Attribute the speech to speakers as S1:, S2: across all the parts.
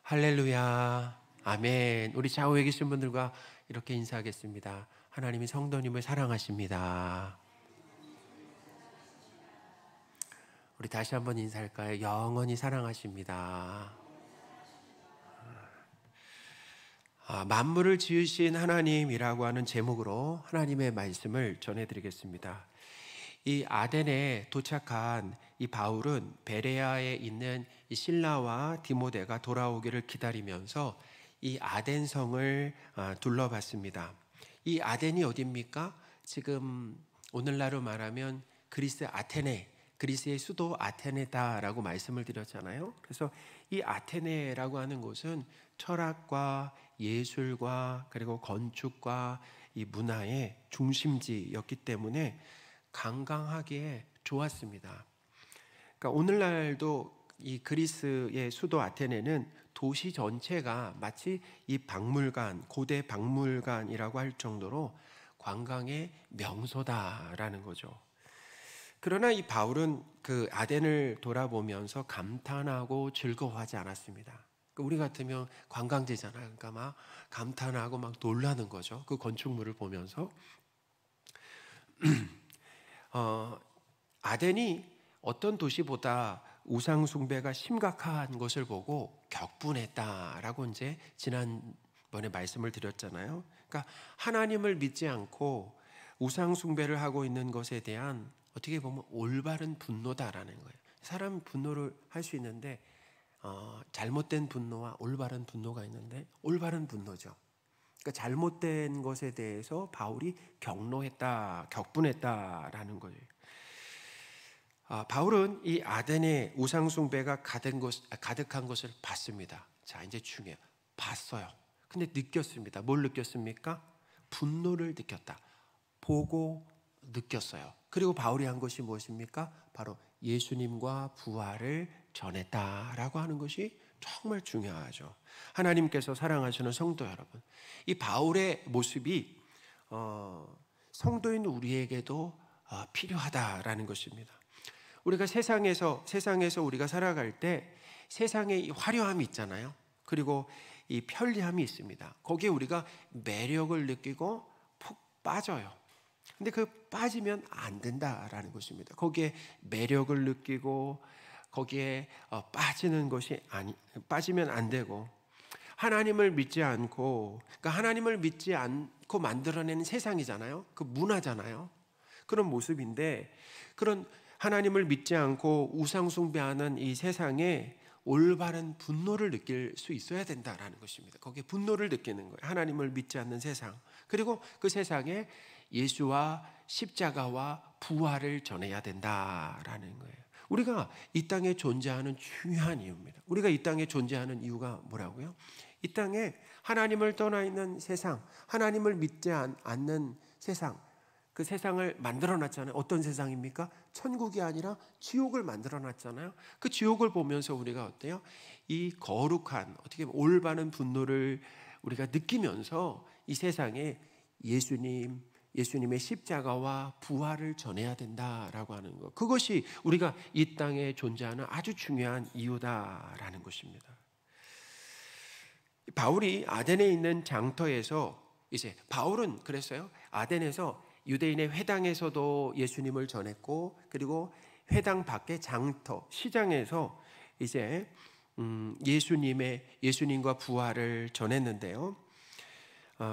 S1: 할렐루야. 아멘. 우리 좌우에 계신 분들과 이렇게 인사하겠습니다. 하나님이 성도님을 사랑하십니다. 우리 다시 한번 인사할까요? 영원히 사랑하십니다. 만물을 지으신 하나님이라고 하는 제목으로 하나님의 말씀을 전해드리겠습니다. 이 아덴에 도착한 이 바울은 베레아에 있는 이 실라와 디모데가 돌아오기를 기다리면서 이 아덴성을 둘러봤습니다. 이 아덴이 어디입니까? 지금 오늘날로 말하면 그리스 아테네, 그리스의 수도 아테네다라고 말씀을 드렸잖아요. 그래서 이 아테네라고 하는 곳은 철학과 예술과 그리고 건축과 이 문화의 중심지였기 때문에 관광하기에 좋았습니다. 그러니까 오늘날도 이 그리스의 수도 아테네는 도시 전체가 마치 이 박물관, 고대 박물관이라고 할 정도로 관광의 명소다라는 거죠. 그러나 이 바울은 그 아덴을 돌아보면서 감탄하고 즐거워하지 않았습니다. 우리 같으면 관광지잖아요. 그러니까 막 감탄하고 막 놀라는 거죠. 그 건축물을 보면서. 아덴이 어떤 도시보다 우상숭배가 심각한 것을 보고 격분했다라고 이제 지난번에 말씀을 드렸잖아요. 그러니까 하나님을 믿지 않고 우상숭배를 하고 있는 것에 대한 어떻게 보면 올바른 분노다라는 거예요. 사람 분노를 할 수 있는데 잘못된 분노와 올바른 분노가 있는데 올바른 분노죠. 그러니까 잘못된 것에 대해서 바울이 격분했다라는 거예요. 바울은 이 아덴의 우상숭배가 가득한 것을 봤습니다. 자, 이제 중요해요. 봤어요. 근데 느꼈습니다. 뭘 느꼈습니까? 분노를 느꼈다. 보고 느꼈어요. 그리고 바울이 한 것이 무엇입니까? 바로 예수님과 부활을 전했다라고 하는 것이 정말 중요하죠. 하나님께서 사랑하시는 성도 여러분, 이 바울의 모습이 성도인 우리에게도 필요하다라는 것입니다. 우리가 세상에서 우리가 살아갈 때 세상에 이 화려함이 있잖아요. 그리고 이 편리함이 있습니다. 거기에 우리가 매력을 느끼고 푹 빠져요. 근데 그 빠지면 안 된다라는 것입니다. 거기에 매력을 느끼고 거기에 빠지면 안 되고, 하나님을 믿지 않고, 그러니까 하나님을 믿지 않고 만들어내는 세상이잖아요. 그 문화잖아요. 그런 모습인데, 그런 하나님을 믿지 않고 우상숭배하는 이 세상에 올바른 분노를 느낄 수 있어야 된다라는 것입니다. 거기에 분노를 느끼는 거예요. 하나님을 믿지 않는 세상. 그리고 그 세상에 예수와 십자가와 부활을 전해야 된다라는 거예요. 우리가 이 땅에 존재하는 중요한 이유입니다. 우리가 이 땅에 존재하는 이유가 뭐라고요? 이 땅에 하나님을 떠나 있는 세상, 하나님을 믿지 않는 세상, 그 세상을 만들어 놨잖아요. 어떤 세상입니까? 천국이 아니라 지옥을 만들어 놨잖아요. 그 지옥을 보면서 우리가 어때요? 이 거룩한, 어떻게 보면 올바른 분노를 우리가 느끼면서 이 세상에 예수님의 십자가와 부활을 전해야 된다라고 하는 것. 그것이 우리가 이 땅에 존재하는 아주 중요한 이유다라는 것입니다. 바울이 아덴에 있는 장터에서 바울은 그랬어요. 아덴에서 유대인의 회당에서도 예수님을 전했고, 그리고 회당 밖의 장터, 시장에서 예수님과 부활을 전했는데요.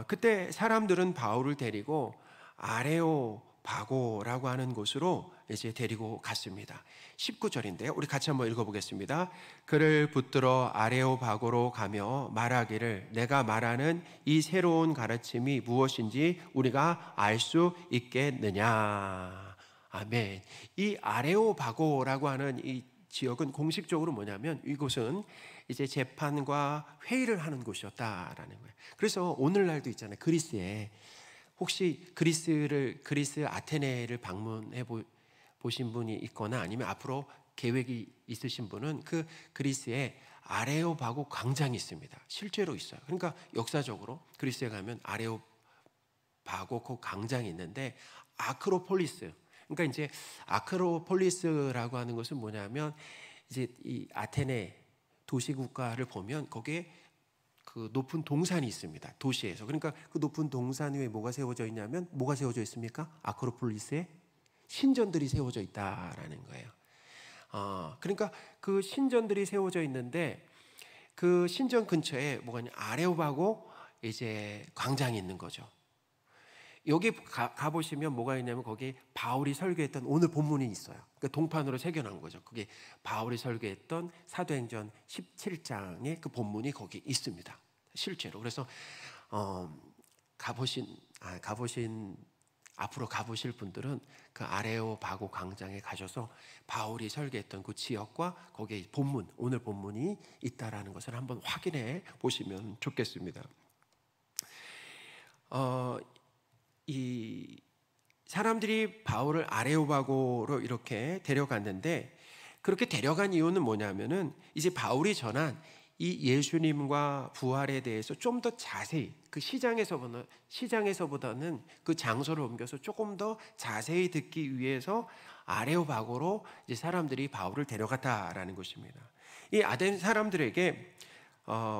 S1: 그때 사람들은 바울을 데리고 아레오바고라고 하는 곳으로 데리고 갔습니다. 19절인데요. 우리 같이 한번 읽어보겠습니다. 그를 붙들어 아레오바고로 가며 말하기를 내가 말하는 이 새로운 가르침이 무엇인지 우리가 알 수 있겠느냐. 아멘. 이 아레오바고라고 하는 이 지역은 공식적으로 뭐냐면 이곳은 재판과 회의를 하는 곳이었다라는 거예요. 그래서 오늘날도 있잖아요. 그리스에 혹시 그리스 아테네를 방문해 보신 분이 있거나 아니면 앞으로 계획이 있으신 분은 그 그리스에 아레오바고 광장이 있습니다. 실제로 있어요. 그러니까 역사적으로 그리스에 가면 아레오바고 그 광장이 있는데 아크로폴리스. 그러니까 아크로폴리스라고 하는 것은 뭐냐면 이 아테네 도시국가를 보면 거기에 그 높은 동산이 있습니다. 도시에서. 그러니까 그 높은 동산 위에 뭐가 세워져 있냐면 뭐가 세워져 있습니까? 아크로폴리스에 신전들이 세워져 있다라는 거예요. 그러니까 그 신전들이 세워져 있는데 그 신전 근처에 뭐가 있냐, 아레오바고 이제 광장이 있는 거죠. 여기 가보시면 뭐가 있냐면 거기 바울이 설교했던 오늘 본문이 있어요. 그러니까 동판으로 새겨놓은 거죠. 그게 바울이 설교했던 사도행전 17장의 그 본문이 거기 있습니다. 실제로. 그래서 앞으로 가보실 분들은 그 아레오바고 광장에 가셔서 바울이 설교했던 그 지역과 거기에 본문, 오늘 본문이 있다라는 것을 한번 확인해 보시면 좋겠습니다. 이 사람들이 바울을 아레오바고로 이렇게 데려갔는데, 그렇게 데려간 이유는 뭐냐면은 이제 바울이 전한 이 예수님과 부활에 대해서 좀 더 자세히, 그 시장에서보다는 그 장소를 옮겨서 조금 더 자세히 듣기 위해서 아레오바고로 이제 사람들이 바울을 데려갔다라는 것입니다. 이 아덴 사람들에게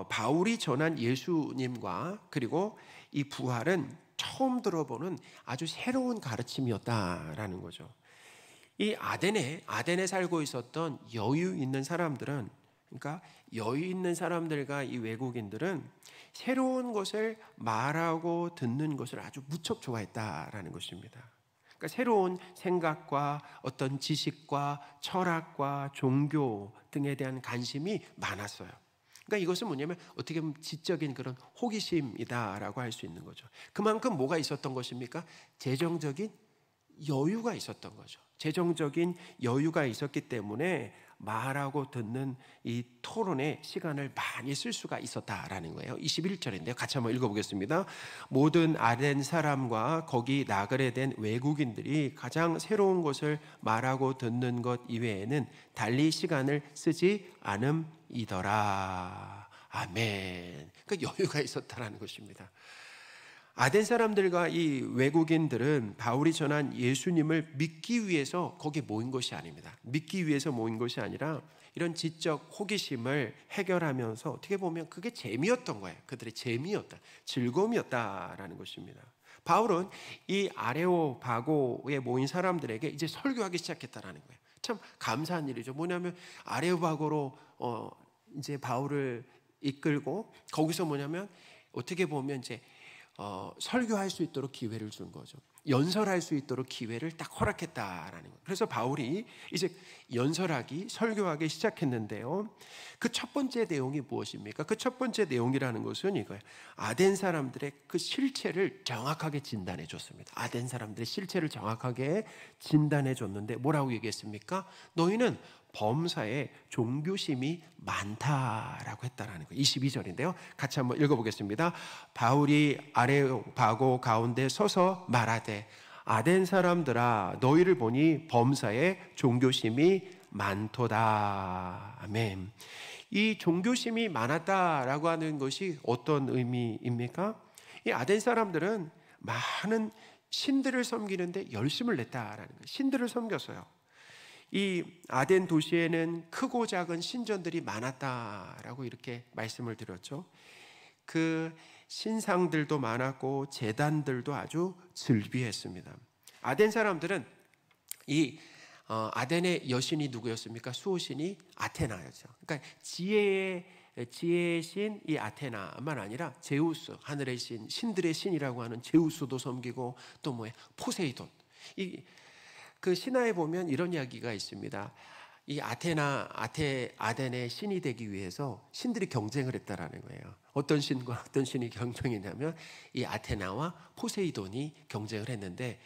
S1: 바울이 전한 예수님과 그리고 이 부활은 처음 들어보는 아주 새로운 가르침이었다라는 거죠. 이 아덴에 살고 있었던 여유 있는 사람들은, 그러니까 여유 있는 사람들과 이 외국인들은 새로운 것을 말하고 듣는 것을 아주 무척 좋아했다라는 것입니다. 그러니까 새로운 생각과 어떤 지식과 철학과 종교 등에 대한 관심이 많았어요. 그러니까 이것은 뭐냐면 어떻게 보면 지적인 그런 호기심이다라고 할 수 있는 거죠. 그만큼 뭐가 있었던 것입니까? 재정적인 여유가 있었던 거죠. 재정적인 여유가 있었기 때문에 말하고 듣는 이 토론에 시간을 많이 쓸 수가 있었다라는 거예요. 21절인데요. 같이 한번 읽어보겠습니다. 모든 아덴 사람과 거기 나그네 된 외국인들이 가장 새로운 것을 말하고 듣는 것 이외에는 달리 시간을 쓰지 않음이더라. 아멘. 그러니까 여유가 있었다라는 것입니다. 아덴 사람들과 이 외국인들은 바울이 전한 예수님을 믿기 위해서 거기에 모인 것이 아닙니다. 믿기 위해서 모인 것이 아니라 이런 지적 호기심을 해결하면서 어떻게 보면 그게 재미였던 거예요. 그들의 재미였다, 즐거움이었다라는 것입니다. 바울은 이 아레오바고에 모인 사람들에게 이제 설교하기 시작했다라는 거예요. 참 감사한 일이죠. 뭐냐면 아레오바고로 이제 바울을 이끌고 거기서 뭐냐면 어떻게 보면 이제 설교할 수 있도록 기회를 준 거죠. 연설할 수 있도록 기회를 딱 허락했다라는 거예요. 그래서 바울이 이제 연설하기, 설교하기 시작했는데요. 그 첫 번째 내용이 무엇입니까? 그 첫 번째 내용이라는 것은 이거예요. 아덴 사람들의 그 실체를 정확하게 진단해 줬습니다. 아덴 사람들의 실체를 정확하게 진단해 줬는데 뭐라고 얘기했습니까? 너희는 범사에 종교심이 많다라고 했다라는 거예요. 22절인데요. 같이 한번 읽어보겠습니다. 바울이 아레오바고 가운데 서서 말하되 아덴 사람들아 너희를 보니 범사에 종교심이 많도다. 아멘. 이 종교심이 많았다라고 하는 것이 어떤 의미입니까? 이 아덴 사람들은 많은 신들을 섬기는데 열심을 냈다라는 거예요. 신들을 섬겼어요. 이 아덴 도시에는 크고 작은 신전들이 많았다라고 이렇게 말씀을 드렸죠. 그 신상들도 많았고 제단들도 아주 즐비했습니다. 아덴 사람들은 이 아덴의 여신이 누구였습니까? 수호신이 아테나였죠. 그러니까 지혜의 신 이 아테나만 아니라 제우스, 하늘의 신, 신들의 신이라고 하는 제우스도 섬기고 또 뭐예요? 포세이돈. 그 신화에 보면 이런 이야기가 있습니다. 이 아덴의 신이 되기 위해서 신들이 경쟁을 했다라는 거예요. 어떤 신과 어떤 신이 경쟁했냐면 이 아테나와 포세이돈이 경쟁을 했는데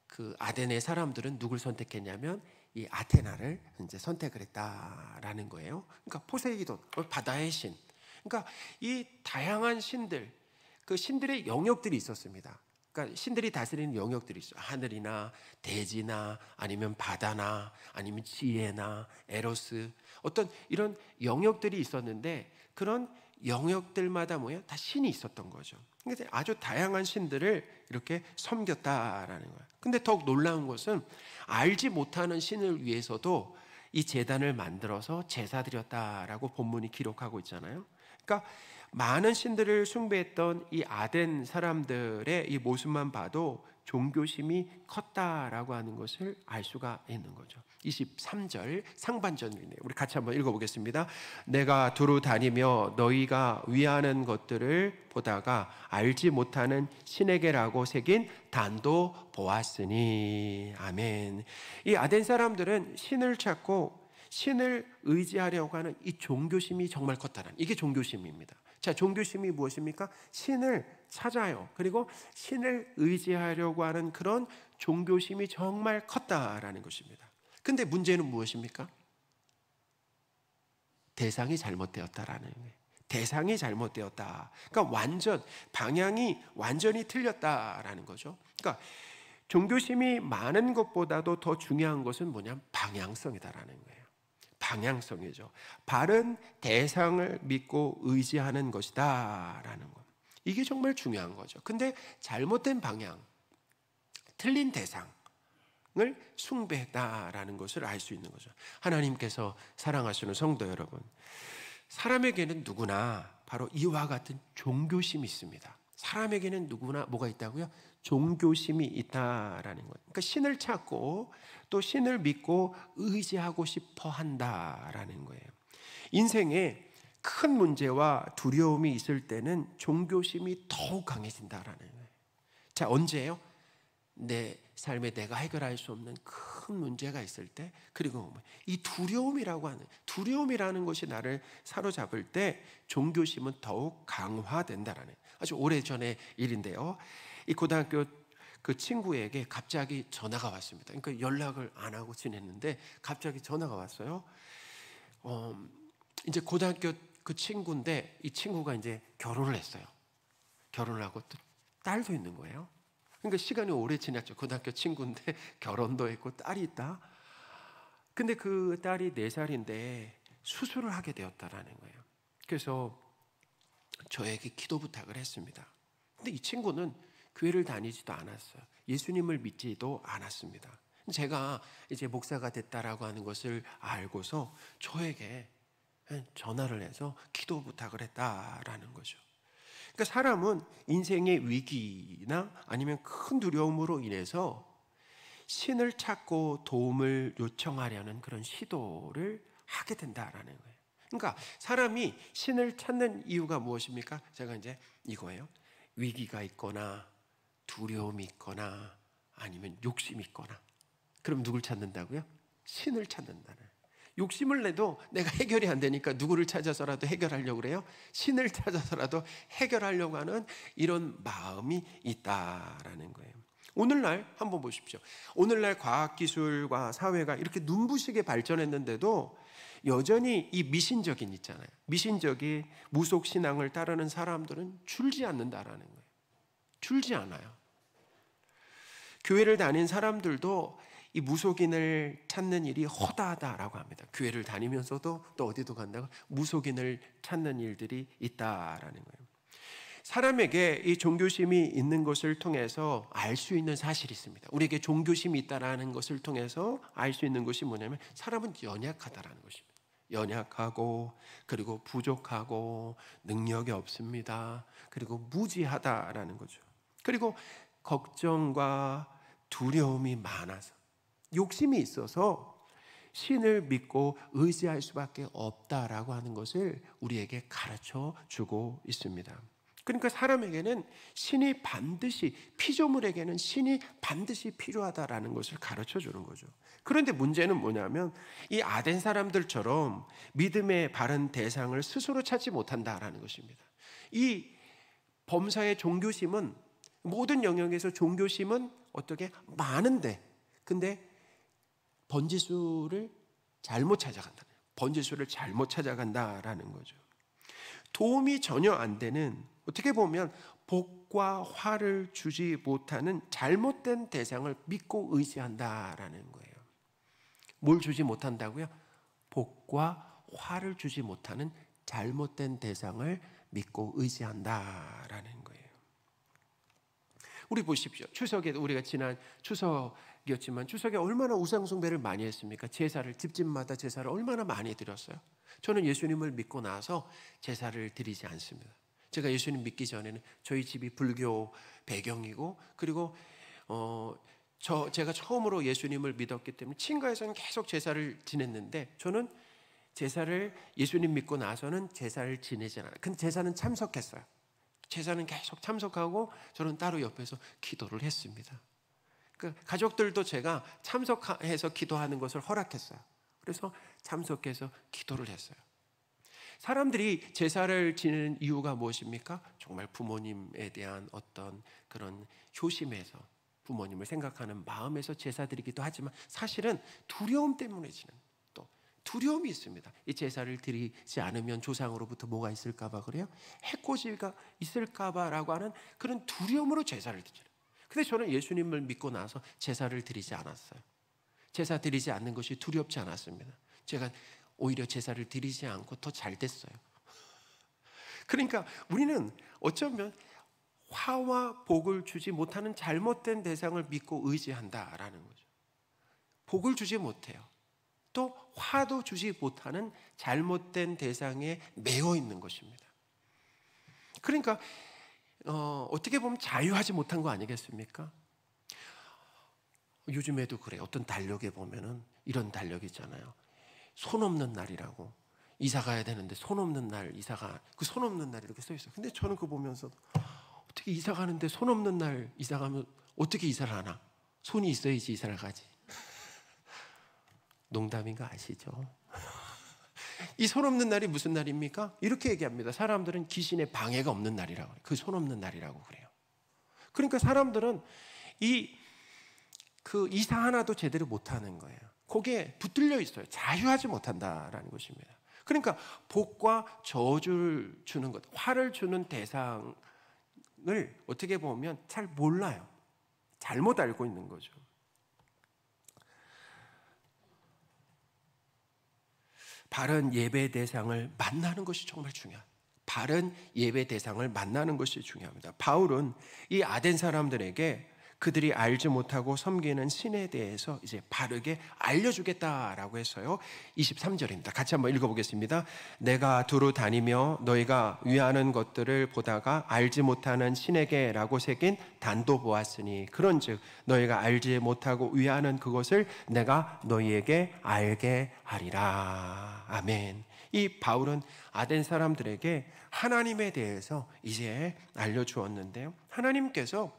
S1: 그 아덴의 사람들은 누굴 선택했냐면 이 아테나를 이제 선택을 했다라는 거예요. 그러니까 포세이돈, 바다의 신. 그러니까 이 다양한 신들, 그 신들의 영역들이 있었습니다. 그러니까 신들이 다스리는 영역들이 있어요. 하늘이나 대지나 아니면 바다나 아니면 지혜나 에로스, 어떤 이런 영역들이 있었는데 그런 영역들마다 뭐예요? 다 신이 있었던 거죠. 그러니까 아주 다양한 신들을 이렇게 섬겼다라는 거예요. 근데 더욱 놀라운 것은 알지 못하는 신을 위해서도 이 제단을 만들어서 제사 드렸다라고 본문이 기록하고 있잖아요. 그러니까 많은 신들을 숭배했던 이 아덴 사람들의 이 모습만 봐도 종교심이 컸다라고 하는 것을 알 수가 있는 거죠. 23절 상반절이네요. 우리 같이 한번 읽어보겠습니다. 내가 두루 다니며 너희가 위하는 것들을 보다가 알지 못하는 신에게라고 새긴 단도 보았으니. 아멘. 이 아덴 사람들은 신을 찾고 신을 의지하려고 하는 이 종교심이 정말 컸다는, 이게 종교심입니다. 자, 종교심이 무엇입니까? 신을 찾아요. 그리고 신을 의지하려고 하는 그런 종교심이 정말 컸다라는 것입니다. 근데 문제는 무엇입니까? 대상이 잘못되었다라는 거예요. 대상이 잘못되었다. 그러니까 방향이 완전히 틀렸다라는 거죠. 그러니까 종교심이 많은 것보다도 더 중요한 것은 뭐냐면 방향성이다라는 거예요. 방향성이죠. 바른 대상을 믿고 의지하는 것이다라는 것. 이게 정말 중요한 거죠. 근데 잘못된 방향, 틀린 대상을 숭배했다라는 것을 알 수 있는 거죠. 하나님께서 사랑하시는 성도 여러분, 사람에게는 누구나 바로 이와 같은 종교심이 있습니다. 사람에게는 누구나 뭐가 있다고요? 종교심이 있다라는 거예요. 그러니까 신을 찾고 또 신을 믿고 의지하고 싶어 한다라는 거예요. 인생에 큰 문제와 두려움이 있을 때는 종교심이 더욱 강해진다라는 거예요. 자, 언제예요? 내 삶에 내가 해결할 수 없는 큰 문제가 있을 때, 그리고 이 두려움이라는 것이 나를 사로잡을 때 종교심은 더욱 강화된다라는, 아주 오래전의 일인데요. 이 고등학교 그 친구에게 갑자기 전화가 왔습니다. 그러니까 연락을 안 하고 지냈는데 갑자기 전화가 왔어요. 이제 고등학교 그 친구인데 이 친구가 이제 결혼을 했어요. 결혼을 하고 또 딸도 있는 거예요. 그러니까 시간이 오래 지났죠. 고등학교 친구인데 결혼도 했고 딸이 있다. 근데 그 딸이 4살인데 수술을 하게 되었다라는 거예요. 그래서 저에게 기도 부탁을 했습니다. 근데 이 친구는 교회를 다니지도 않았어요. 예수님을 믿지도 않았습니다. 제가 이제 목사가 됐다라고 하는 것을 알고서 저에게 전화를 해서 기도 부탁을 했다라는 거죠. 그러니까 사람은 인생의 위기나 아니면 큰 두려움으로 인해서 신을 찾고 도움을 요청하려는 그런 시도를 하게 된다라는 거예요. 그러니까 사람이 신을 찾는 이유가 무엇입니까? 제가 이제 이거예요. 위기가 있거나 두려움이 있거나 아니면 욕심이 있거나. 그럼 누굴 찾는다고요? 신을 찾는다는. 욕심을 내도 내가 해결이 안 되니까 누구를 찾아서라도 해결하려고 그래요? 신을 찾아서라도 해결하려고 하는 이런 마음이 있다라는 거예요. 오늘날 한번 보십시오. 오늘날 과학기술과 사회가 이렇게 눈부시게 발전했는데도 여전히 이 미신적인 있잖아요. 미신적인 무속신앙을 따르는 사람들은 줄지 않는다라는 거예요. 줄지 않아요. 교회를 다닌 사람들도 이 무속인을 찾는 일이 허다하다라고 합니다. 교회를 다니면서도 또 어디도 간다고 무속인을 찾는 일들이 있다라는 거예요. 사람에게 이 종교심이 있는 것을 통해서 알 수 있는 사실이 있습니다. 우리에게 종교심이 있다라는 것을 통해서 알 수 있는 것이 뭐냐면 사람은 연약하다라는 것입니다. 연약하고 그리고 부족하고 능력이 없습니다. 그리고 무지하다라는 거죠. 그리고 걱정과 두려움이 많아서 욕심이 있어서 신을 믿고 의지할 수밖에 없다라고 하는 것을 우리에게 가르쳐 주고 있습니다. 그러니까 사람에게는 신이 반드시, 피조물에게는 신이 반드시 필요하다라는 것을 가르쳐 주는 거죠. 그런데 문제는 뭐냐면 이 아덴 사람들처럼 믿음의 바른 대상을 스스로 찾지 못한다라는 것입니다. 이 범사의 종교심은, 모든 영역에서 종교심은 어떻게 많은데, 근데 번지수를 잘못 찾아간다. 번지수를 잘못 찾아간다라는 거죠. 도움이 전혀 안 되는, 어떻게 보면 복과 화를 주지 못하는 잘못된 대상을 믿고 의지한다라는 거예요. 뭘 주지 못한다고요? 복과 화를 주지 못하는 잘못된 대상을 믿고 의지한다라는 거예요. 우리 보십시오. 추석에 우리가 지난 추석에 이었지만 추석에 얼마나 우상숭배를 많이 했습니까? 제사를, 집집마다 제사를 얼마나 많이 드렸어요. 저는 예수님을 믿고 나서 제사를 드리지 않습니다. 제가 예수님 믿기 전에는 저희 집이 불교 배경이고, 그리고 제가 처음으로 예수님을 믿었기 때문에 친가에서는 계속 제사를 지냈는데, 저는 제사를, 예수님 믿고 나서는 제사를 지내지 않아요. 근데 제사는 참석했어요. 제사는 계속 참석하고 저는 따로 옆에서 기도를 했습니다. 가족들도 제가 참석해서 기도하는 것을 허락했어요. 그래서 참석해서 기도를 했어요. 사람들이 제사를 지내는 이유가 무엇입니까? 정말 부모님에 대한 어떤 그런 효심에서, 부모님을 생각하는 마음에서 제사 드리기도 하지만, 사실은 두려움 때문에 지내는, 또 두려움이 있습니다. 이 제사를 드리지 않으면 조상으로부터 뭐가 있을까 봐 그래요? 해코지가 있을까 봐라고 하는 그런 두려움으로 제사를 드려요. 근데 저는 예수님을 믿고 나서 제사를 드리지 않았어요. 제사 드리지 않는 것이 두렵지 않았습니다. 제가 오히려 제사를 드리지 않고 더 잘 됐어요. 그러니까 우리는 어쩌면 화와 복을 주지 못하는 잘못된 대상을 믿고 의지한다라는 거죠. 복을 주지 못해요. 또 화도 주지 못하는 잘못된 대상에 매여 있는 것입니다. 그러니까 어떻게 보면 자유하지 못한 거 아니겠습니까? 요즘에도 그래요. 어떤 달력에 보면은 이런 달력이 있잖아요. 손 없는 날이라고, 이사 가야 되는데 손 없는 날 이사가, 그 손 없는 날 이렇게 써 있어요. 근데 저는 그거 보면서 어떻게 이사 가는데 손 없는 날 이사 가면 어떻게 이사를 하나? 손이 있어야지 이사를 가지. 농담인 거 아시죠? 이 손 없는 날이 무슨 날입니까? 이렇게 얘기합니다. 사람들은 귀신의 방해가 없는 날이라고 그래요. 그 손 없는 날이라고 그래요. 그러니까 사람들은 그 이사 하나도 제대로 못하는 거예요. 거기에 붙들려 있어요. 자유하지 못한다라는 것입니다. 그러니까 복과 저주를 주는 것, 화를 주는 대상을 어떻게 보면 잘 몰라요. 잘못 알고 있는 거죠. 바른 예배 대상을 만나는 것이 정말 중요합니다. 바른 예배 대상을 만나는 것이 중요합니다. 바울은 이 아덴 사람들에게 그들이 알지 못하고 섬기는 신에 대해서 이제 바르게 알려주겠다라고 했어요. 23절입니다. 같이 한번 읽어보겠습니다. 내가 두루 다니며 너희가 위하는 것들을 보다가 알지 못하는 신에게라고 새긴 단도 보았으니 그런즉 너희가 알지 못하고 위하는 그것을 내가 너희에게 알게 하리라. 아멘. 이 바울은 아덴 사람들에게 하나님에 대해서 이제 알려주었는데요. 하나님께서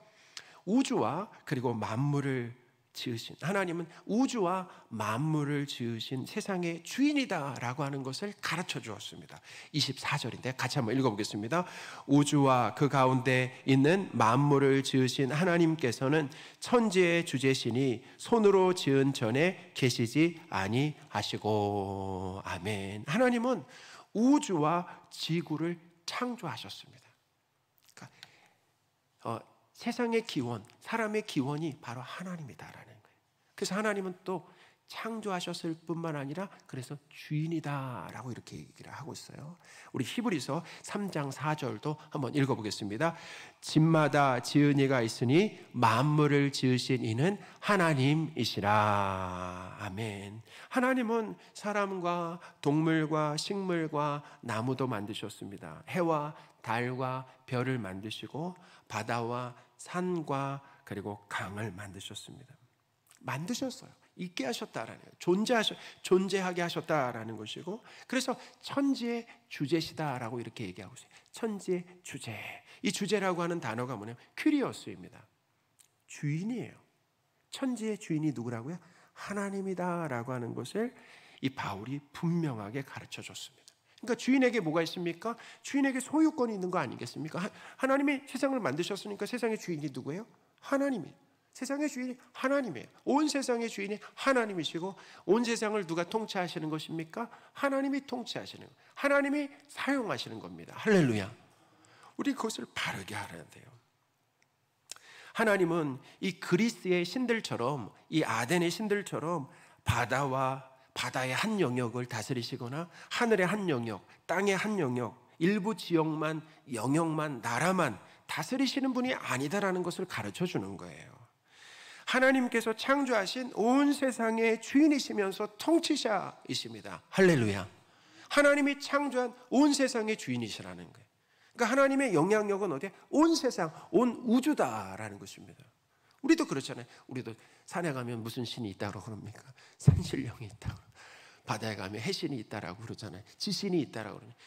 S1: 우주와 그리고 만물을 지으신, 하나님은 우주와 만물을 지으신 세상의 주인이다라고 하는 것을 가르쳐 주었습니다. 24절인데 같이 한번 읽어보겠습니다. 우주와 그 가운데 있는 만물을 지으신 하나님께서는 천지의 주제시니 손으로 지은 전에 계시지 아니하시고. 아멘. 하나님은 우주와 지구를 창조하셨습니다. 그러니까 세상의 기원, 사람의 기원이 바로 하나님이다라는 거예요. 그래서 하나님은 또 창조하셨을 뿐만 아니라 그래서 주인이다라고 이렇게 얘기를 하고 있어요. 우리 히브리서 3장 4절도 한번 읽어보겠습니다. 집마다 지은 이가 있으니 만물을 지으신 이는 하나님이시라. 아멘. 하나님은 사람과 동물과 식물과 나무도 만드셨습니다. 해와 달과 별을 만드시고 바다와 산과 그리고 강을 만드셨습니다. 만드셨어요. 있게 하셨다라는 거예요. 존재하게 하셨다라는 것이고, 그래서 천지의 주제시다라고 이렇게 얘기하고 있어요. 천지의 주제. 이 주제라고 하는 단어가 뭐냐면 큐리오스입니다. 주인이에요. 천지의 주인이 누구라고요? 하나님이다라고 하는 것을 이 바울이 분명하게 가르쳐 줬습니다. 그러니까 주인에게 뭐가 있습니까? 주인에게 소유권이 있는 거 아니겠습니까? 하나님이 세상을 만드셨으니까 세상의 주인이 누구예요? 하나님이에요. 세상의 주인이 하나님이에요. 온 세상의 주인이 하나님이시고, 온 세상을 누가 통치하시는 것입니까? 하나님이 통치하시는 거예요. 하나님이 사용하시는 겁니다. 할렐루야. 우리 그것을 바르게 알아야 돼요. 하나님은 이 그리스의 신들처럼, 이 아덴의 신들처럼 바다의 한 영역을 다스리시거나 하늘의 한 영역, 땅의 한 영역, 일부 지역만, 영역만, 나라만 다스리시는 분이 아니다라는 것을 가르쳐 주는 거예요. 하나님께서 창조하신 온 세상의 주인이시면서 통치자이십니다. 할렐루야. 하나님이 창조한 온 세상의 주인이시라는 거예요. 그러니까 하나님의 영향력은 어디에? 온 세상, 온 우주다라는 것입니다. 우리도 그렇잖아요. 우리도 산에 가면 무슨 신이 있다고 그럽니까? 산신령이 있다고, 바다에 가면 해신이 있다라고 그러잖아요. 지신이 있다라고 그러잖아요.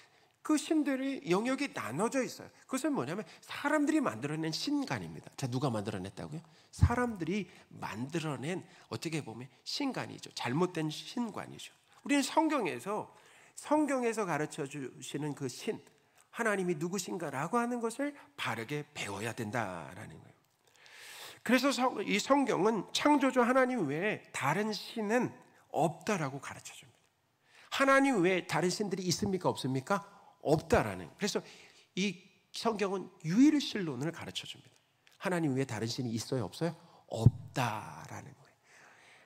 S1: 그 신들의 영역이 나눠져 있어요. 그것은 뭐냐면 사람들이 만들어낸 신간입니다. 자, 누가 만들어냈다고요? 사람들이 만들어낸, 어떻게 보면 신간이죠. 잘못된 신관이죠. 우리는 성경에서 가르쳐 주시는 그 신, 하나님이 누구신가라고 하는 것을 바르게 배워야 된다라는 거예요. 그래서 이 성경은 창조주 하나님 외에 다른 신은 없다라고 가르쳐 줍니다. 하나님 외에 다른 신들이 있습니까? 없습니까? 없다라는. 그래서 이 성경은 유일신론을 가르쳐 줍니다. 하나님 외에 다른 신이 있어요? 없어요? 없다라는 거예요.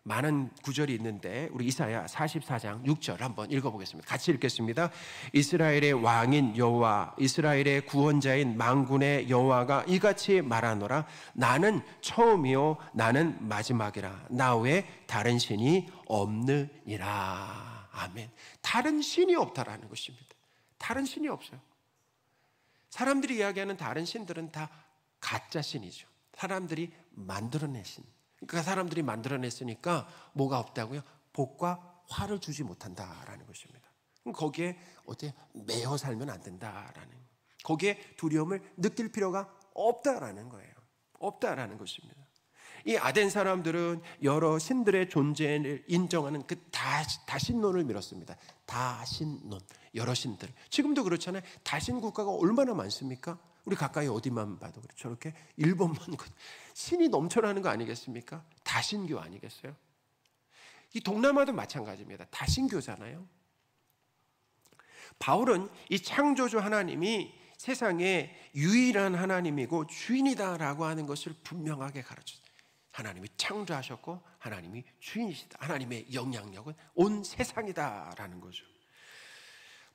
S1: 많은 구절이 있는데 우리 이사야 44장 6절 한번 읽어보겠습니다. 같이 읽겠습니다. 이스라엘의 왕인 여호와, 이스라엘의 구원자인 만군의 여호와가 이같이 말하노라. 나는 처음이요 나는 마지막이라. 나 외에 다른 신이 없느니라. 아멘. 다른 신이 없다라는 것입니다. 다른 신이 없어요. 사람들이 이야기하는 다른 신들은 다 가짜 신이죠. 사람들이 만들어낸 신. 그러니까 사람들이 만들어냈으니까 뭐가 없다고요? 복과 화를 주지 못한다라는 것입니다. 거기에 어떻게 매여 살면 안 된다라는, 거기에 두려움을 느낄 필요가 없다라는 거예요. 없다라는 것입니다. 이 아덴 사람들은 여러 신들의 존재를 인정하는 그 다신론을 밀었습니다. 다신론, 여러 신들. 지금도 그렇잖아요. 다신 국가가 얼마나 많습니까? 우리 가까이 어디만 봐도 그렇죠. 저렇게 일본만 신이 넘쳐나는 거 아니겠습니까? 다신교 아니겠어요? 이 동남아도 마찬가지입니다. 다신교잖아요. 바울은 이 창조주 하나님이 세상의 유일한 하나님이고 주인이다라고 하는 것을 분명하게 가르쳤어요. 하나님이 창조하셨고 하나님이 주인이시다. 하나님의 영향력은 온 세상이다라는 거죠.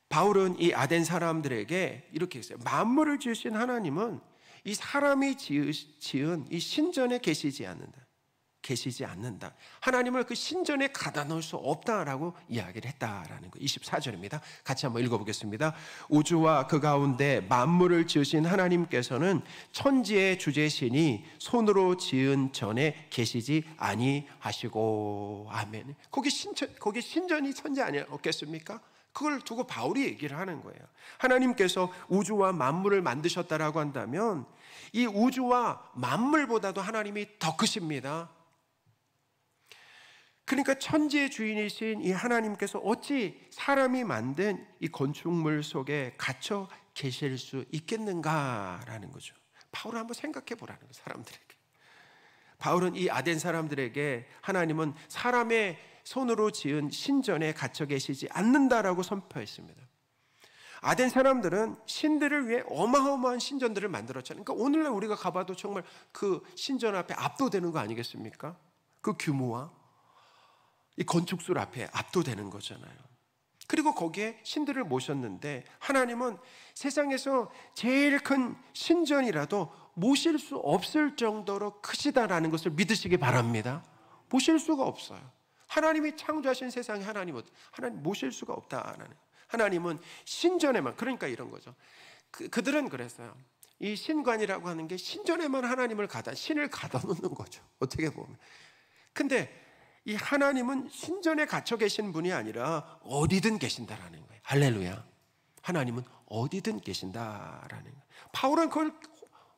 S1: 바울은 이 아덴 사람들에게 이렇게 했어요. 만물을 지으신 하나님은 이 사람이 지은 이 신전에 계시지 않는다. 하나님을 그 신전에 가다 놓을 수 없다라고 이야기를 했다라는 거. 24절입니다. 같이 한번 읽어보겠습니다. 우주와 그 가운데 만물을 지으신 하나님께서는 천지의 주제신이 손으로 지은 전에 계시지 아니하시고. 아멘. 거기 신전이 천지 아니었겠습니까? 그걸 두고 바울이 얘기를 하는 거예요. 하나님께서 우주와 만물을 만드셨다라고 한다면 이 우주와 만물보다도 하나님이 더 크십니다. 그러니까 천지의 주인이신 이 하나님께서 어찌 사람이 만든 이 건축물 속에 갇혀 계실 수 있겠는가라는 거죠. 바울을 한번 생각해 보라는 거예요. 사람들에게. 바울은 이 아덴 사람들에게 하나님은 사람의 손으로 지은 신전에 갇혀 계시지 않는다라고 선포했습니다. 아덴 사람들은 신들을 위해 어마어마한 신전들을 만들었잖아요. 그러니까 오늘날 우리가 가봐도 정말 그 신전 앞에 압도되는 거 아니겠습니까? 그 규모와 이 건축술 앞에 압도되는 거잖아요. 그리고 거기에 신들을 모셨는데 하나님은 세상에서 제일 큰 신전이라도 모실 수 없을 정도로 크시다라는 것을 믿으시기 바랍니다. 모실 수가 없어요. 하나님이 창조하신 세상에 하나님 모실 수가 없다라는. 하나님은 신전에만, 그러니까 이런 거죠. 그들은 그랬어요. 이 신관이라고 하는 게 신전에만 신을 가다 놓는 거죠. 어떻게 보면. 근데 이 하나님은 신전에 갇혀 계신 분이 아니라 어디든 계신다라는 거예요. 할렐루야. 하나님은 어디든 계신다라는 거예요. 바울은 그걸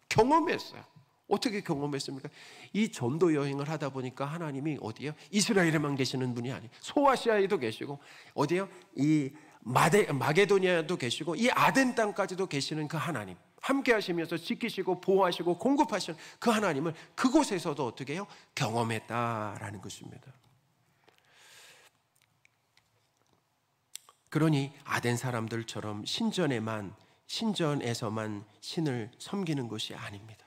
S1: 경험했어요. 어떻게 경험했습니까? 이 전도 여행을 하다 보니까 하나님이 어디에요? 이스라엘에만 계시는 분이 아니에요. 소아시아에도 계시고 어디에요? 이 마게도니아도 계시고 이 아덴 땅까지도 계시는 그 하나님, 함께 하시면서 지키시고 보호하시고 공급하시는 그 하나님을 그곳에서도 어떻게 해요? 경험했다라는 것입니다. 그러니 아덴 사람들처럼 신전에서만 신을 섬기는 것이 아닙니다.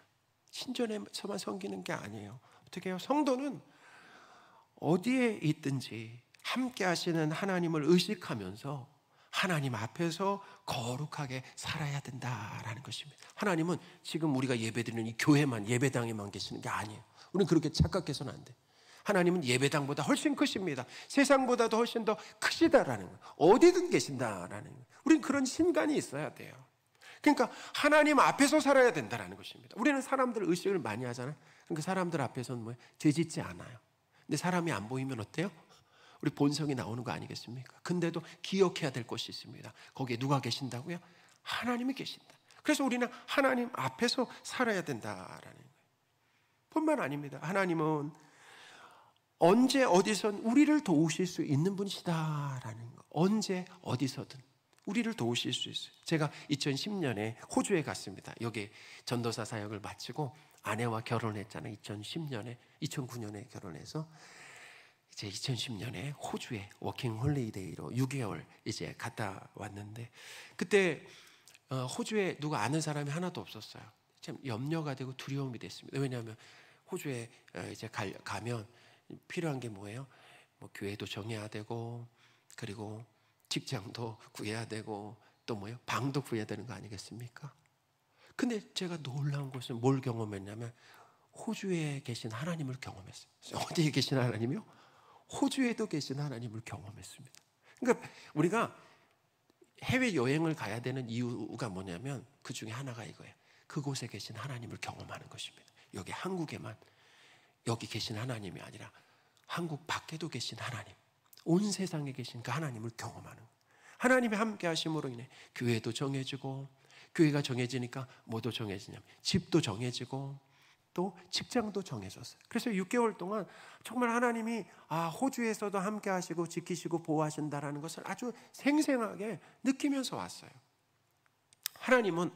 S1: 신전에서만 섬기는 게 아니에요. 어떻게 해요? 성도는 어디에 있든지 함께 하시는 하나님을 의식하면서 하나님 앞에서 거룩하게 살아야 된다라는 것입니다. 하나님은 지금 우리가 예배드리는 이 교회만, 예배당에만 계시는 게 아니에요. 우리는 그렇게 착각해서는 안 돼. 하나님은 예배당보다 훨씬 크십니다. 세상보다도 훨씬 더 크시다라는 거예요. 어디든 계신다라는 거예요. 우리는 그런 신간이 있어야 돼요. 그러니까 하나님 앞에서 살아야 된다는 것입니다. 우리는 사람들 의식을 많이 하잖아요. 그러니까 사람들 앞에서는 뭐예요? 죄짓지 않아요. 근데 사람이 안 보이면 어때요? 우리 본성이 나오는 거 아니겠습니까? 근데도 기억해야 될 것이 있습니다. 거기에 누가 계신다고요? 하나님이 계신다. 그래서 우리는 하나님 앞에서 살아야 된다라는 거예요. 뿐만 아닙니다. 하나님은 언제 어디선 우리를 도우실 수 있는 분이시다라는 거. 언제 어디서든 우리를 도우실 수 있어요. 제가 2010년에 호주에 갔습니다. 여기 전도사 사역을 마치고 아내와 결혼했잖아요. 2009년에 결혼해서 이제 2010년에 호주에 워킹 홀리데이로 6개월 이제 갔다 왔는데, 그때 호주에 누가 아는 사람이 하나도 없었어요. 참 염려가 되고 두려움이 됐습니다. 왜냐하면 호주에 이제 가면 필요한 게 뭐예요? 뭐 교회도 정해야 되고, 그리고 직장도 구해야 되고, 또 뭐예요? 방도 구해야 되는 거 아니겠습니까? 근데 제가 놀라운 것은 뭘 경험했냐면 호주에 계신 하나님을 경험했어요. 어디에 계신 하나님이요? 호주에도 계신 하나님을 경험했습니다. 그러니까 우리가 해외여행을 가야 되는 이유가 뭐냐면 그 중에 하나가 이거예요. 그곳에 계신 하나님을 경험하는 것입니다. 여기 한국에만 여기 계신 하나님이 아니라 한국 밖에도 계신 하나님, 온 세상에 계신 그 하나님을 경험하는 거예요. 하나님의 함께 하심으로 인해 교회도 정해지고, 교회가 정해지니까 뭐도 정해지냐면 집도 정해지고 또 직장도 정해졌어요. 그래서 6개월 동안 정말 하나님이 호주에서도 함께 하시고 지키시고 보호하신다라는 것을 아주 생생하게 느끼면서 왔어요. 하나님은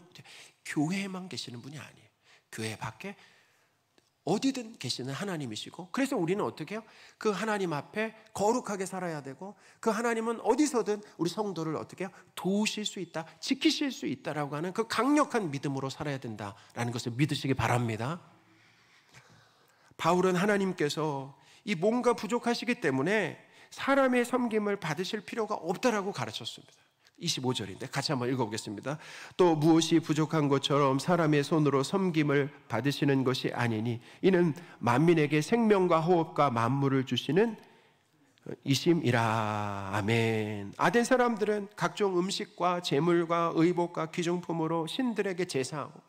S1: 교회에만 계시는 분이 아니에요. 교회 밖에 어디든 계시는 하나님이시고, 그래서 우리는 어떻게 해요? 그 하나님 앞에 거룩하게 살아야 되고, 그 하나님은 어디서든 우리 성도를 어떻게 해요? 도우실 수 있다, 지키실 수 있다라고 하는 그 강력한 믿음으로 살아야 된다라는 것을 믿으시기 바랍니다. 바울은 하나님께서 이 뭔가 부족하시기 때문에 사람의 섬김을 받으실 필요가 없다라고 가르쳤습니다. 25절인데 같이 한번 읽어보겠습니다. 또 무엇이 부족한 것처럼 사람의 손으로 섬김을 받으시는 것이 아니니 이는 만민에게 생명과 호흡과 만물을 주시는 이심이라. 아멘. 아덴 사람들은 각종 음식과 재물과 의복과 귀중품으로 신들에게 제사하고,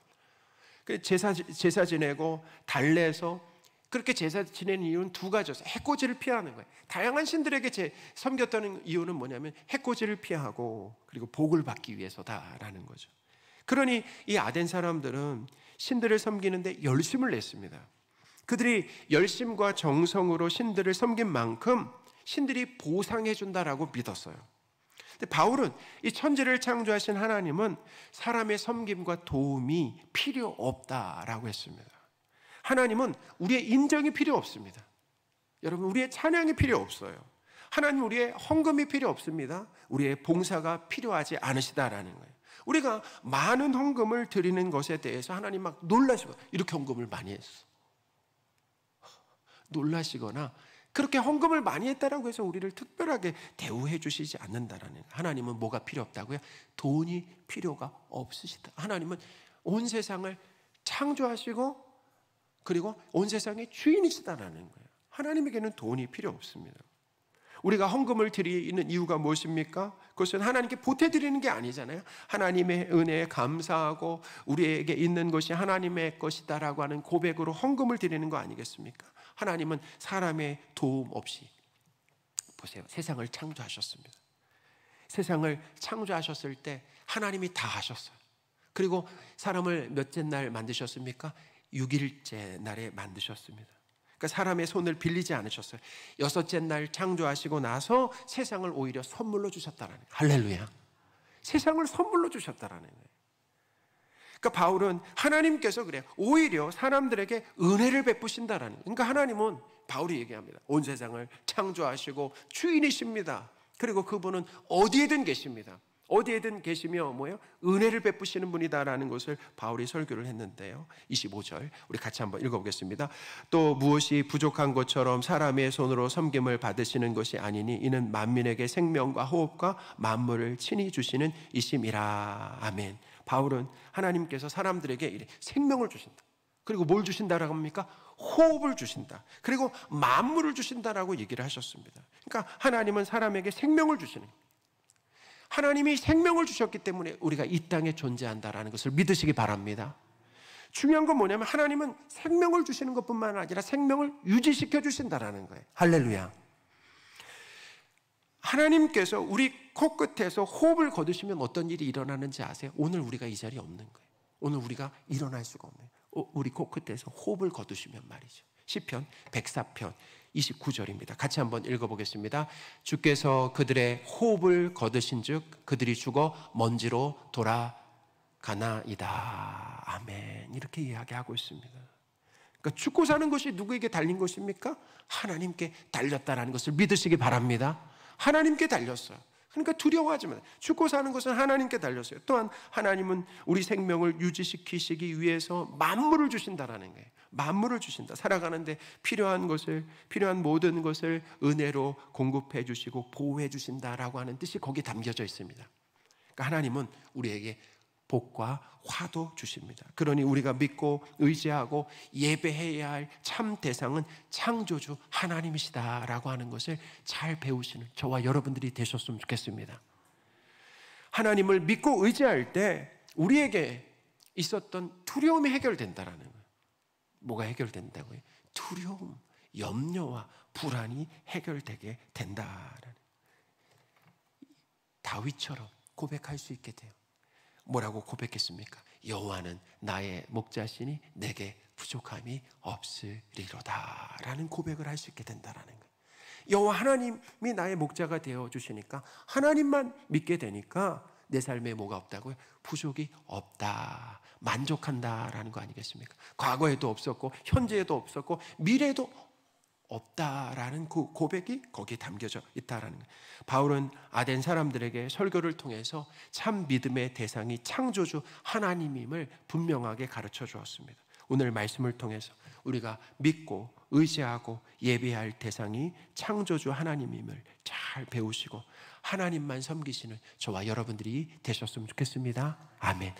S1: 제사 지내고 달래서, 그렇게 제사 지내는 이유는 두 가지였어요. 해코지를 피하는 거예요. 다양한 신들에게 섬겼다는 이유는 뭐냐면 해코지를 피하고 그리고 복을 받기 위해서다라는 거죠. 그러니 이 아덴 사람들은 신들을 섬기는데 열심을 냈습니다. 그들이 열심과 정성으로 신들을 섬긴 만큼 신들이 보상해 준다라고 믿었어요. 근데 바울은 이 천지를 창조하신 하나님은 사람의 섬김과 도움이 필요 없다라고 했습니다. 하나님은 우리의 인정이 필요 없습니다. 여러분, 우리의 찬양이 필요 없어요. 하나님, 우리의 헌금이 필요 없습니다. 우리의 봉사가 필요하지 않으시다라는 거예요. 우리가 많은 헌금을 드리는 것에 대해서 하나님 막 놀라시고, 이렇게 헌금을 많이 했어, 놀라시거나 그렇게 헌금을 많이 했다라고 해서 우리를 특별하게 대우해 주시지 않는다라는 거예요. 하나님은 뭐가 필요 없다고요? 돈이 필요가 없으시다. 하나님은 온 세상을 창조하시고 그리고 온 세상의 주인이시다라는 거예요. 하나님에게는 돈이 필요 없습니다. 우리가 헌금을 드리는 이유가 무엇입니까? 그것은 하나님께 보태드리는 게 아니잖아요. 하나님의 은혜에 감사하고 우리에게 있는 것이 하나님의 것이다라고 하는 고백으로 헌금을 드리는 거 아니겠습니까? 하나님은 사람의 도움 없이, 보세요, 세상을 창조하셨습니다. 세상을 창조하셨을 때 하나님이 다 하셨어요. 그리고 사람을 몇째 날 만드셨습니까? 6일째 날에 만드셨습니다. 그러니까 사람의 손을 빌리지 않으셨어요. 6째 날 창조하시고 나서 세상을 오히려 선물로 주셨다라는 거예요. 할렐루야. 세상을 선물로 주셨다라는 거예요. 그러니까 바울은 하나님께서 그래요. 오히려 사람들에게 은혜를 베푸신다라는 거예요. 그러니까 하나님은, 바울이 얘기합니다, 온 세상을 창조하시고 주인이십니다. 그리고 그분은 어디에든 계십니다. 어디에든 계시며 뭐예요? 은혜를 베푸시는 분이다라는 것을 바울이 설교를 했는데요. 25절 우리 같이 한번 읽어보겠습니다. 또 무엇이 부족한 것처럼 사람의 손으로 섬김을 받으시는 것이 아니니 이는 만민에게 생명과 호흡과 만물을 친히 주시는 이심이라. 아멘. 바울은 하나님께서 사람들에게 생명을 주신다. 그리고 뭘 주신다라고 합니까? 호흡을 주신다. 그리고 만물을 주신다라고 얘기를 하셨습니다. 그러니까 하나님은 사람에게 생명을 주시는 거예요. 하나님이 생명을 주셨기 때문에 우리가 이 땅에 존재한다라는 것을 믿으시기 바랍니다. 중요한 건 뭐냐면 하나님은 생명을 주시는 것뿐만 아니라 생명을 유지시켜 주신다라는 거예요. 할렐루야. 하나님께서 우리 코끝에서 호흡을 거두시면 어떤 일이 일어나는지 아세요? 오늘 우리가 이 자리에 없는 거예요. 오늘 우리가 일어날 수가 없네요. 우리 코끝에서 호흡을 거두시면 말이죠. 시편 104편 29절입니다. 같이 한번 읽어보겠습니다. 주께서 그들의 호흡을 거두신 즉 그들이 죽어 먼지로 돌아가나이다. 아멘. 이렇게 이야기하고 있습니다. 그러니까 죽고 사는 것이 누구에게 달린 것입니까? 하나님께 달렸다라는 것을 믿으시기 바랍니다. 하나님께 달렸어요. 그러니까 두려워하지 마세요. 죽고 사는 것은 하나님께 달렸어요. 또한 하나님은 우리 생명을 유지시키시기 위해서 만물을 주신다라는 거예요. 만물을 주신다. 살아가는데 필요한 모든 것을 은혜로 공급해 주시고 보호해 주신다라고 하는 뜻이 거기에 담겨져 있습니다. 그러니까 하나님은 우리에게 복과 화도 주십니다. 그러니 우리가 믿고 의지하고 예배해야 할 참 대상은 창조주 하나님이시다라고 하는 것을 잘 배우시는 저와 여러분들이 되셨으면 좋겠습니다. 하나님을 믿고 의지할 때 우리에게 있었던 두려움이 해결된다라는 거예요. 뭐가 해결된다고요? 두려움, 염려와 불안이 해결되게 된다라는. 다윗처럼 고백할 수 있게 돼요. 뭐라고 고백했습니까? 여호와는 나의 목자시니 내게 부족함이 없으리로다 라는 고백을 할 수 있게 된다라는 거예요. 여호와 하나님이 나의 목자가 되어주시니까 하나님만 믿게 되니까 내 삶에 뭐가 없다고요? 부족이 없다, 만족한다라는 거 아니겠습니까? 과거에도 없었고 현재에도 없었고 미래에도 없다라는 그 고백이 거기에 담겨져 있다라는 거예요. 바울은 아덴 사람들에게 설교를 통해서 참 믿음의 대상이 창조주 하나님임을 분명하게 가르쳐 주었습니다. 오늘 말씀을 통해서 우리가 믿고 의지하고 예배할 대상이 창조주 하나님임을 잘 배우시고 하나님만 섬기시는 저와 여러분들이 되셨으면 좋겠습니다. 아멘.